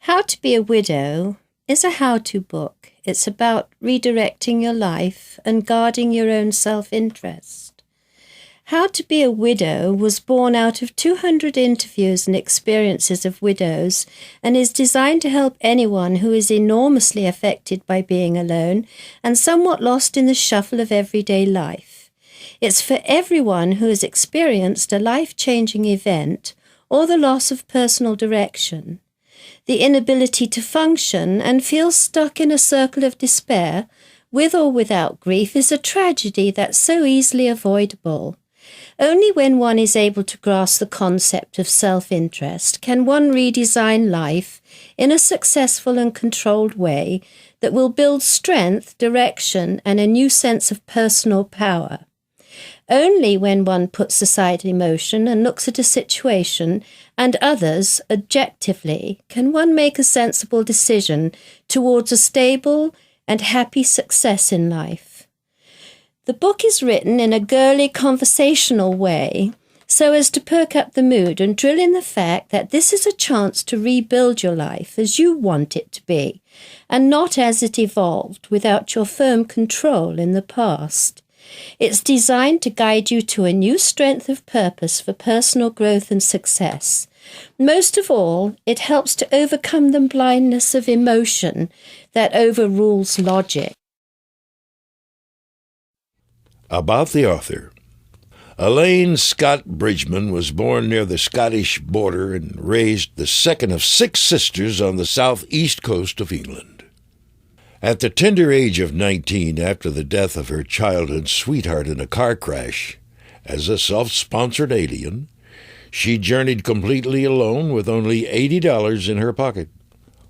How to Be a Widow is a how-to book. It's about redirecting your life and guarding your own self-interest. How to Be a Widow was born out of 200 interviews and experiences of widows and is designed to help anyone who is enormously affected by being alone and somewhat lost in the shuffle of everyday life. It's for everyone who has experienced a life-changing event or the loss of personal direction. The inability to function and feel stuck in a circle of despair, with or without grief, is a tragedy that's so easily avoidable. Only when one is able to grasp the concept of self-interest can one redesign life in a successful and controlled way that will build strength, direction, and a new sense of personal power. Only when one puts aside emotion and looks at a situation and others objectively can one make a sensible decision towards a stable and happy success in life. The book is written in a girly conversational way so as to perk up the mood and drill in the fact that this is a chance to rebuild your life as you want it to be, and not as it evolved without your firm control in the past. It's designed to guide you to a new strength of purpose for personal growth and success. Most of all, it helps to overcome the blindness of emotion that overrules logic. About the author. Elaine Scott Bridgman was born near the Scottish border and raised the second of 6 sisters on the southeast coast of England. At the tender age of 19, after the death of her childhood sweetheart in a car crash, as a self-sponsored alien, she journeyed completely alone with only $80 in her pocket.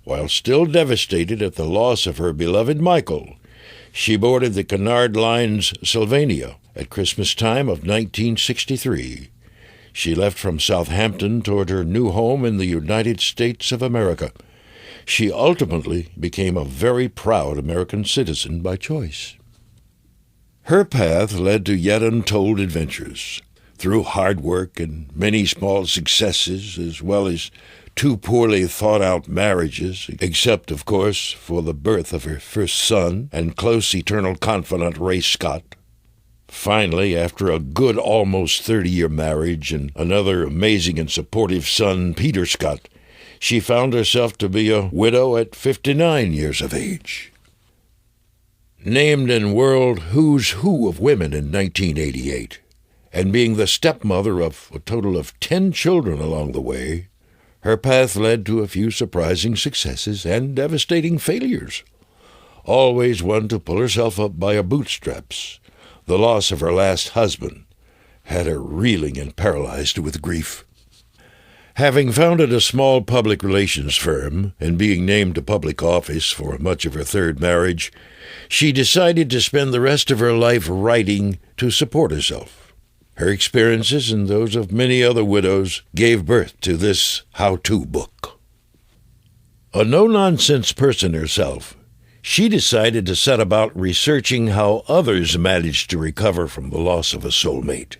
While still devastated at the loss of her beloved Michael, she boarded the Cunard Line's Sylvania at Christmas time of 1963. She left from Southampton toward her new home in the United States of America. She ultimately became a very proud American citizen by choice. Her path led to yet untold adventures, through hard work and many small successes, as well as 2 poorly thought-out marriages, except, of course, for the birth of her first son and close eternal confidant Ray Scott. Finally, after a good almost 30-year marriage and another amazing and supportive son, Peter Scott, she found herself to be a widow at 59 years of age. Named in World Who's Who of Women in 1988, and being the stepmother of a total of 10 children along the way, her path led to a few surprising successes and devastating failures. Always one to pull herself up by her bootstraps, the loss of her last husband had her reeling and paralyzed with grief. Having founded a small public relations firm and being named to public office for much of her third marriage, she decided to spend the rest of her life writing to support herself. Her experiences and those of many other widows gave birth to this how-to book. A no-nonsense person herself, she decided to set about researching how others managed to recover from the loss of a soulmate.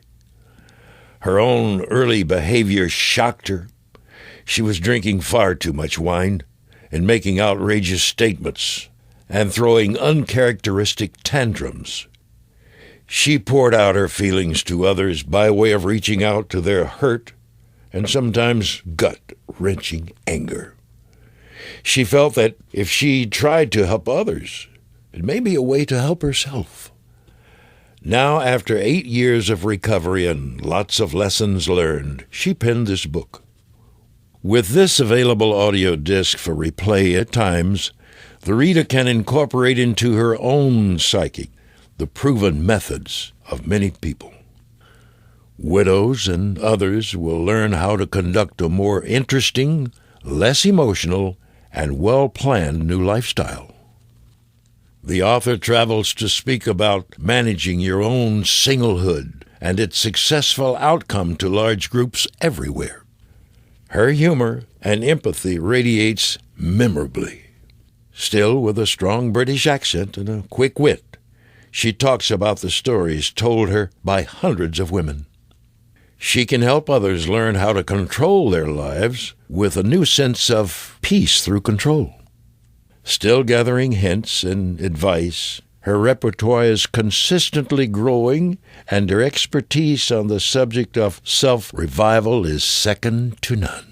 Her own early behavior shocked her. She was drinking far too much wine and making outrageous statements and throwing uncharacteristic tantrums. She poured out her feelings to others by way of reaching out to their hurt and sometimes gut-wrenching anger. She felt that if she tried to help others, it may be a way to help herself. Now, after 8 years of recovery and lots of lessons learned, she penned this book. With this available audio disc for replay at times, the reader can incorporate into her own psyche the proven methods of many people. Widows and others will learn how to conduct a more interesting, less emotional, and well-planned new lifestyle. The author travels to speak about managing your own singlehood and its successful outcome to large groups everywhere. Her humor and empathy radiates memorably. Still, with a strong British accent and a quick wit, she talks about the stories told her by hundreds of women. She can help others learn how to control their lives with a new sense of peace through control. Still gathering hints and advice, her repertoire is consistently growing, and her expertise on the subject of self-revival is second to none.